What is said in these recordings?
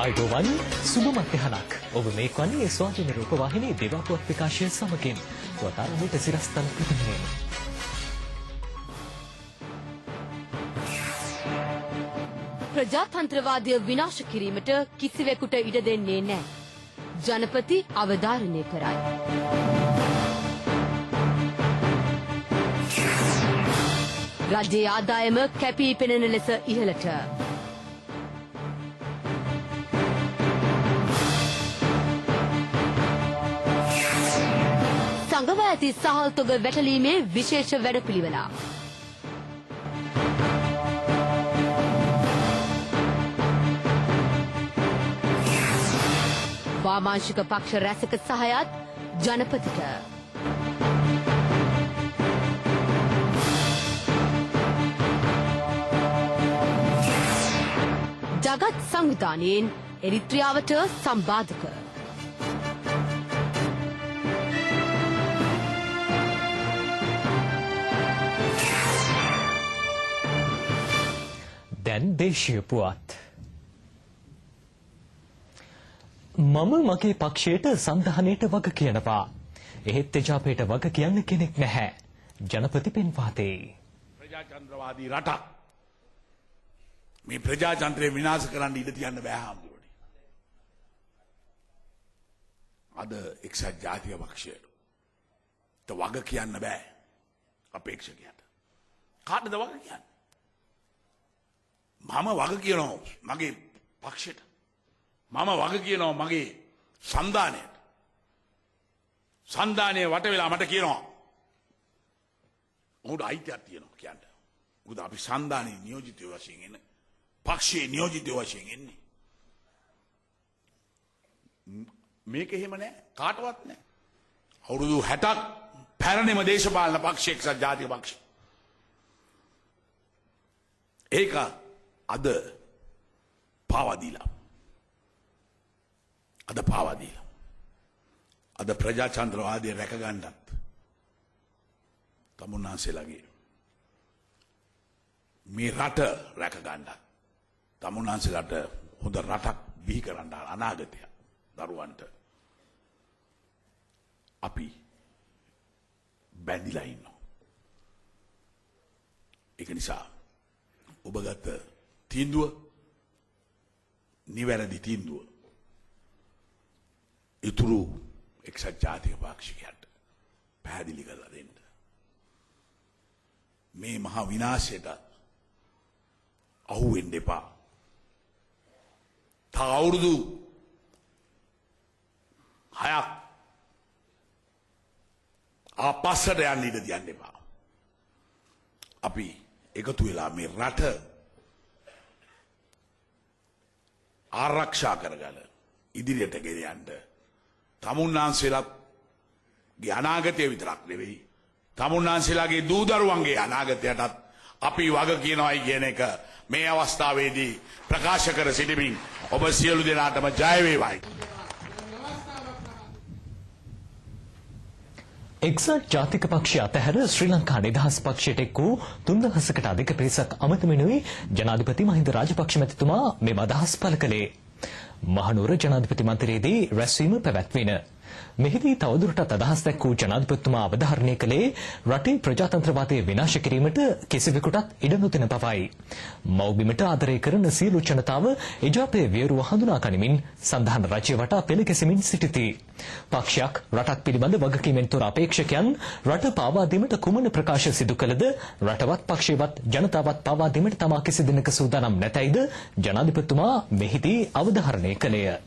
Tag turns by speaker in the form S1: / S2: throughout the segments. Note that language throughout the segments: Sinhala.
S1: ආයුබෝවන් සුබ මධ්‍යහනක් ඔබ මේ කන්නේ ස්වාධීන රූපවාහිනී දේවාපුවත් විකාශය සමගින් වතාරමේට සිරස්තන් පිටිනේ
S2: ප්‍රජාතන්ත්‍රවාදය විනාශ කිරීමට කිසිවෙකුට ඉඩ දෙන්නේ නැහැ. ජනපති අවධාරණය කරයි. රජයේ ආදායම කැපී පෙනෙන ලෙස ඉහළට. සංගවා ඇති සහල් තොග වැටලීමේ විශේෂ වැඩපිළිවෙලක්. වාමාංශික පක්ෂ රැසක සහයත් ජනපතිට. ජගත් සංවිධානයෙන් එරිත්‍රියාවට සම්බාධක.
S1: දැන් දේශීය පුවත්. මම මගේ පක්ෂයට සන්ධානයට වග කියනවා. එහෙත් තෙජාපයට වග කියන්න කෙනෙක් නැහැ. ජනපති පෙන්වාතේ.
S3: ප්‍රජාතන්ත්‍රවාදී රටක්. මේ ප්‍රජාතන්ත්‍රය විනාශ කරන්න ඉඩ තියන්න බෑ හාමුදුරනේ. අද එක්සත් ජාතික පක්ෂයට වග කියන්න බෑ අපේක්ෂකයාට. කාටද වග කියන්නේ? මම වග කියනවා මගේ පක්ෂයට. මම වග කියනවා මගේ සන්ධානයට. සන්ධානයේ වට වෙලා මට කියනවා ඔහුට අයිතියක් තියෙනවා කියන්න. මොකද අපි සන්ධානයේ නියෝජිතයෝ වශයෙන් එන පක්ෂයේ නියෝජිතයෝ වශයෙන් එන්නේ. මේක එහෙම නෑ කාටවත් නෑ. අවුරුදු 60ක් පැරණිම දේශපාලන පක්ෂ එක්සත් ජාතික පක්ෂ. ඒක අද පාවා දීලා. අද ප්‍රජාතන්ත්‍රවාදය රැක ගන්නත් තමුන්නාන්සේලාගේ මේ රට රැක ගන්නත් තමුන්නාන්සේලාට හොඳ රටක් බිහි කරන්න අනාගතය දරුවන්ට අපි බැඳිලා ඉන්නවා. ඒක නිසා ඔබ ගත්ත තීන්දුව නිවැරදි තීන්දුව ඉතුරු එක්සත් ජාතික පාක්ෂිකයන්ට පැහැදිලි කරලා දෙන්න. මේ මහා විනාශයට අහු වෙන්න එපා. තව අවුරුදු 6ක් ආපස්සට යන්න ඉඩ තියන්න එපා. අපි එකතු වෙලා මේ රට ආරක්ෂා කරගන්න ඉදිරියට ගෙන යන්න තමුන්නාන්සේලාගේ අනාගතය විතරක් නෙවෙයි තමුන්නාන්සේලාගේ දූ දරුවන්ගේ අනාගතයටත් අපි වග කියනවායි කියන එක මේ අවස්ථාවේදී ප්‍රකාශ කර සිටිමින් ඔබ සියලු දෙනාටම ජය වේවායි.
S1: එක්සත් ජාතික පක්ෂය අතහැර ශ්‍රී ලංකා නිදහස් පක්ෂයට එක් වූ 3000කට අධික පිරිසක් අමතමිනුයි ජනාධිපති මහින්ද රාජපක්ෂ මැතිතුමා මෙම අදහස් පළ කළේ. මහනුවර ජනාධිපති මන්දිරයේදී රැස්වීම පැවැත්වින. මෙහිදී තවදුරටත් අදහස් දැක් වූ ජනාධිපතිතුමා අවධාරණය කළේ රටේ ප්‍රජාතන්ත්‍රවාදය විනාශ කිරීමට කිසිවෙකුටත් ඉඩ නොදෙන බවයි. මව්බිමට ආදරය කරන සියලු ජනතාව එජාපයේ වියරුව හඳුනා ගනිමින් සන්ධාන රජය වටා පෙළගැසෙමින් සිටිති. පක්ෂයක් රටක් පිළිබඳ වගකීමෙන් තොර අපේක්ෂකයන් රට පාවා දීමට කුමන ප්‍රකාශ සිදු කළද රටවත් පක්ෂයවත් ජනතාවත් පාවා දීමට තමා කිසි දිනක සූදානම් නැතයිද ජනාධිපතිතුමා මෙහිදී අවධාරණය කළේය.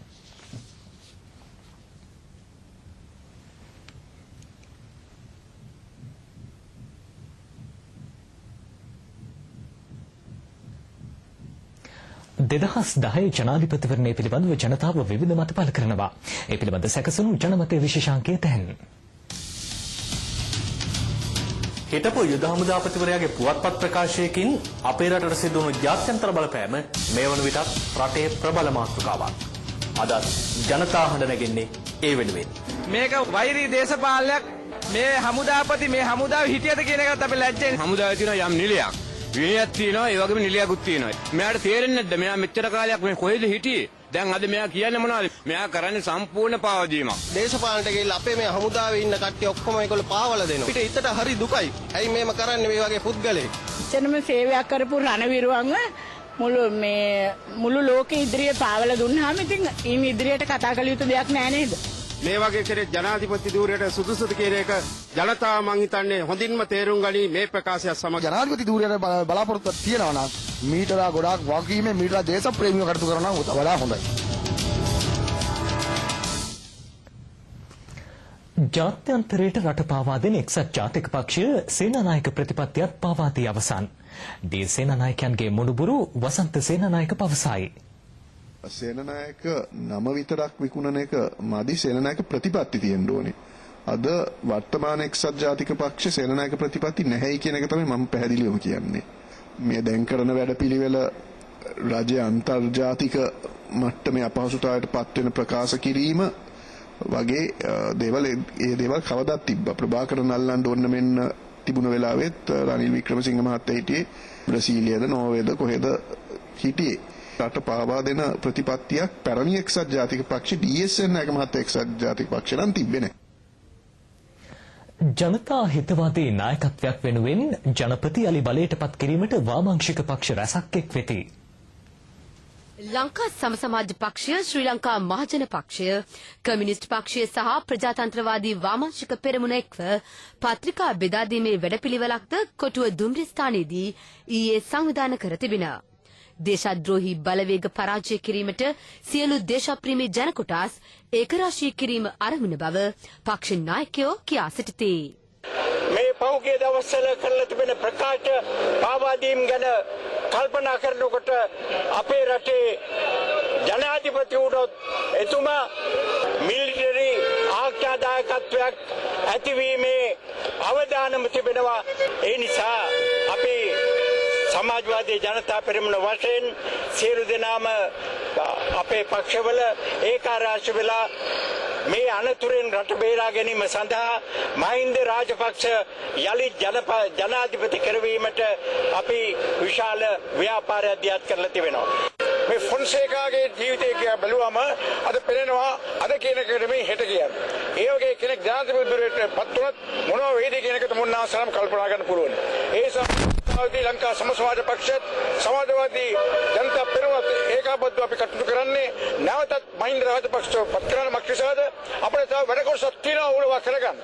S1: දෙදහස් 10 ජනාධිපතිවරණය පිළිබඳව ජනතාව විවිධ මත පළ කරනවා. ඒ පිළිබඳ සැකසුණු ජනමතයේ විශේෂාංකය තැන්.
S4: හිටපු යුද හමුදාපතිවරයාගේ පුවත්පත් ප්‍රකාශයකින් අපේ රටට සිදු වුණු ජාත්‍යන්තර බලපෑම මේ වන විටත් රටේ ප්‍රබල මාතෘකාවක්. අද ජනතා හඬ නැගෙන්නේ ඒ වෙනුවෙන්.
S5: මේක වෛරී දේශපාලනයක්. මේ හමුදාපති මේ හමුදාව හිටියද කියන එකත් අපි ලැජ්ජයි. හමුදාවේ තියෙන යම් නිලයක් විනයක් තියෙනවා, ඒ වගේම නිලයක්ත් තියෙනවා. මෙයාට තේරෙන්නේ නැද්ද මෙයා මෙච්චර කාලයක් මේ කොහෙද හිටියේ? දැන් අද මෙයා කියන්නේ මොනවද? මෙයා කරන්නේ සම්පූර්ණ පාවදීමක්.
S6: දේශපාලනට ගිහිල්ලා අපේ මේ හමුදාවේ ඉන්න කට්ටිය ඔක්කොම ඒගොල්ලෝ පාවලා දෙනවා. පිට හිතට හරි දුකයි. ඇයි මේම කරන්නේ මේ වගේ පුද්ගලෙක්?
S7: එතනම සේවයක් කරපු රණවිරුවන්ව මුළු ලෝකෙ ඉදිරියේ පාවලා දුන්නාම ඉතින් ඉන් ඉදිරියට කතා කළ යුතු දෙයක් නෑ නේද?
S8: මේ වගේ කෙනෙක් ජනාධිපති ධූරයට සුදුසුද කියන එක ජනතාව මං හිතන්නේ හොඳින්ම තේරුම් ගනි මේ ප්‍රකාශය සමග.
S9: ජනාධිපති ධූරයට බලාපොරොත්තුවක් තියෙනවා නම් මීටරා ගොඩාක් වගකීමේ මීටරා දේශප්‍රේමීව කටයුතු කරනවා නම් වඩා හොඳයි.
S1: ජාත්‍යන්තරයට රට පාවා දෙන එක්සත් ජාතික පක්ෂය සේනානායක ප්‍රතිපත්තියත් පාවා දී අවසන්. දී සේනානායකයන්ගේ මුණුබුරු වසන්ත සේනානායක පවසයි.
S10: සේනානායක නම විතරක් විකුණන එක මදි සේනානායක ප්‍රතිපත්ති තියෙන්න ඕනේ. අද වර්තමාන එක්සත් ජාතික පක්ෂ සේනානායක ප්‍රතිපත්ති නැහැයි කියන එක තමයි මම පැහැදිලිවම කියන්නේ. මේ දැන් කරන වැඩපිළිවෙල රජයේ අන්තර්ජාතික මට්ටමේ අපහසුතාවයට පත් වෙන ප්‍රකාශ කිරීම වගේ දේවල් කවදාත් තිබ්බා. ප්‍රභාකරන් අල්ලන්න ඕන මෙන්න තිබුණ වෙලාවෙත් රනිල් වික්‍රමසිංහ මහත්තයා හිටියේ බ්‍රසීලියද නෝර්වේද කොහෙද හිටියේ. රට පාවා දෙන ප්‍රතිපත්තියක් පැරණි එක්සත් ජාතික පක්ෂ DSN එක මහත් එක්සත් ජාතික පක්ෂ නම් තිබ්බේ නැහැ.
S1: ජනතා හිතවාදී නායකත්වයක් වෙනුවෙන් ජනපති අලි බලයට පත් කිරීමට වාමාංශික පක්ෂ රැසක් එක් වෙති.
S2: ලංකා සමසමාජ පක්ෂය, ශ්‍රී ලංකා මහජන පක්ෂය, කමියුනිස්ට් පක්ෂය සහ ප්‍රජාතන්ත්‍රවාදී වාමාංශික පෙරමුණ එක්ව පත්‍රිකා බෙදා දීමේ වැඩපිළිවෙලක්ද කොටුව දුම්රිය ස්ථානයේදී ඊයේ සංවිධානය කර තිබිනා. දේශද්‍රෝහී බලවේග පරාජය කිරීමට සියලු දේශප්‍රේමී ජන කොටස් ඒකරාශී කිරීම අරමුණ බව පක්ෂ නායකයෝ කියා සිටිති.
S11: මේ පෞද්ගලික දවස්වල කරලා තිබෙන ප්‍රකාශ පාවාදීම් ගැන කල්පනා කරනකොට අපේ රටේ ජනාධිපති වුණොත් එතුමා මිලිටරි ආඥාදායකත්වයක් ඇතිවීමේ අවදානම තිබෙනවා. ඒ නිසා අපි සමාජවාදී ජනතා පෙරමුණ වශයෙන් සියලු දෙනාම අපේ පක්ෂවල ඒකාරාශී වෙලා මේ අනතුරෙන් රට බේරා ගැනීම සඳහා මහින්ද රාජපක්ෂ යලි ජනාධිපති කරවීමට අපි විශාල ව්‍යාපාරයක් දියත් කරලා තිබෙනවා. මේ ෆොන්සේකාගේ ජීවිතය බැලුවම අද පෙනෙනවා අද කියන එකට මේ හෙට කියන්නේ. ඒ වගේ කෙනෙක් ජනාධිපතිවරයෙක් පත් වුණත් මොනවා වේද කියන එක තමුන්නාසලම් කල්පනා කරන්න පුළුවන්. ඒ ලංකා සමසමාජ පක්ෂත් සමාජවාදී ජනතා පෙරමුණත් ඒකාබද්ධව අපි කටයුතු කරන්නේ නැවතත් මහින්ද රාජපක්ෂව පත් කරන මක්නිසාද අපිට තව වැඩ කොටසක් තියෙනවා උලවා කරගන්න.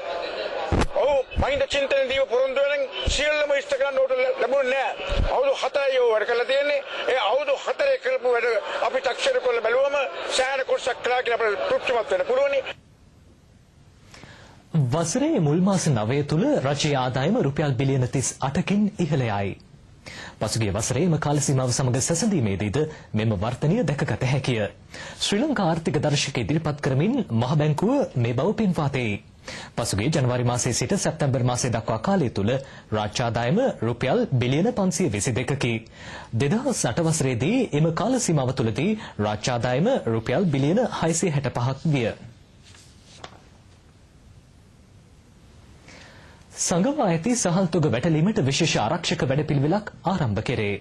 S11: ඔව් මහින්ද චින්තන දීව පොරොන්දු වෙනින් සියල්ලම ඉෂ්ට කරන්න උට ලැබුණේ නැහැ. අවුරුදු 7යි වැඩ කළා තියෙන්නේ. ඒ අවුරුදු 4 කරපු වැඩ අපි 탁ෂර කරලා බැලුවම සෑහෙන කොටසක් කළා කියලා අපිට තෘප්තිමත් වෙන්න පුළුවනි.
S1: වසරේ මුල් මාස 9 තුල රජයේ ආදායම රුපියල් බිලියන 38කින් ඉහළ යයි. පසුගිය වසරේ එම කාල සීමාව සමග සැසඳීමේදීද මෙම වර්ධනය දැකගත හැකිය. ශ්‍රී ලංකා ආර්ථික දර්ශක ඉදිරිපත් කරමින් මහ බැංකුව මේ බව පෙන්වා දෙයි. පසුගිය ජනවාරි මාසයේ සිට සැප්තැම්බර් මාසය දක්වා කාලය තුල රාජ්‍ය ආදායම රුපියල් බිලියන 522කි. 2008 වසරේදී එම කාල සීමාව තුලදී රාජ්‍ය ආදායම රුපියල් බිලියන 665ක් විය. සංගවා ඇති සහල් තොග වැටලීමට විශේෂ ආරක්ෂක වැඩපිළිවෙලක් ආරම්භ කෙරේ.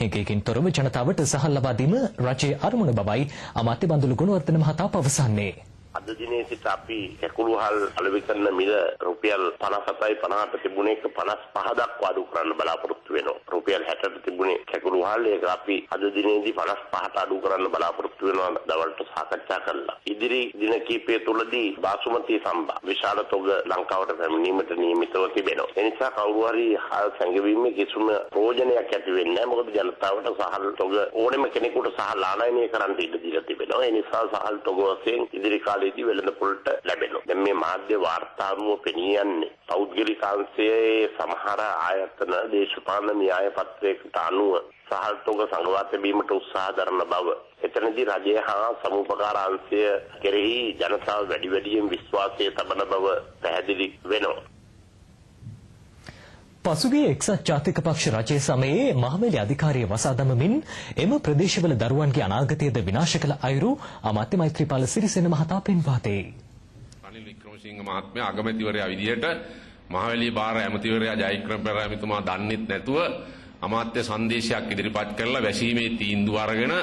S1: හිඟයකින් තොරව ජනතාවට සහල් ලබා දීම රජයේ අරමුණ බවයි අමාත්‍ය බන්දුලු ගුණවර්ධන මහතා පවසන්නේ.
S12: අද දිනේ සිට අපි කැකුළුහල් අලෙවි කරන මිල රුපියල් 57යි 50ට තිබුණේ 55 දක්වා අඩු කරන්න බලාපොරොත්තු වෙනවා. රුපියල් 60ට තිබුණේ කැකුළුහල් ඒක අපි අද දිනේදී 55ට අඩු කරන්න බලාපොරොත්තු වෙනවා දවල්ට සාකච්ඡා කළා. ඉදිරි දින කිහිපය තුලදී බාසුමති සම්බා විශාල තොග ලංකාවට පැමිණීමට නියමිතව තිබෙනවා. ඒ නිසා කවුරු හරි හල් සංගවීමේ කිසිම ප්‍රයෝජනයක් ඇති වෙන්නේ නැහැ. මොකද ජනතාවට සහල් තොග ඕනෙම කෙනෙකුට සහල් ආනයනය කරන්න ඉඩ දීලා තිබෙනවා. ඒ නිසා සහල් තොග වශයෙන් ඉදිරි කාලේදී වෙළඳපොළට ලැබෙනවා. දැන් මේ මාධ්‍ය වාර්තානුව පෙනී යන්නේ පෞද්ගලික අංශයේ සමහර ආයතන දේශපාලන න්‍යාය පත්‍රයකට අනුව සහල් තොග සංගවා තිබීමට උත්සාහ දරන බව. එතනදී රජය හා සමුපකාර අංශය කෙරෙහි ජනතාව වැඩි වැඩියෙන් විශ්වාසය තබන බව පැහැදිලි වෙනවා.
S1: පසුගිය එක්සත් ජාතික පක්ෂ රජයේ සමයේ මහවැලි අධිකාරිය වසා දමමින් එම ප්‍රදේශවල දරුවන්ගේ අනාගතයද විනාශ කළ අයුරු අමාත්‍ය මෛත්‍රීපාල සිරිසේන මහතා පෙන්වා දෙයි.
S13: රනිල් වික්‍රමසිංහ මහත්මයා අගමැතිවරයා විදිහට මහවැලි බාර ඇමතිවරයා ජයවික්‍රම පෙරේරා නැතුව අමාත්‍ය සංදේශයක් ඉදිරිපත් කරලා වැසීමේ තීන්දුව අරගෙන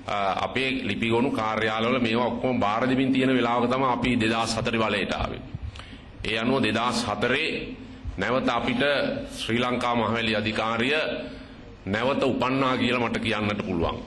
S13: අපේ ලිපිගොනු කාර්යාලවල මේවා ඔක්කොම බාර දෙමින් තියෙන වෙලාවක තමයි අපි 2004 බලයට ආවේ. ඒ අනුව 2004 නැවත අපිට ශ්‍රී ලංකා මහවැලි අධිකාරිය නැවත උපන්නා කියලා මට කියන්නට පුළුවන්.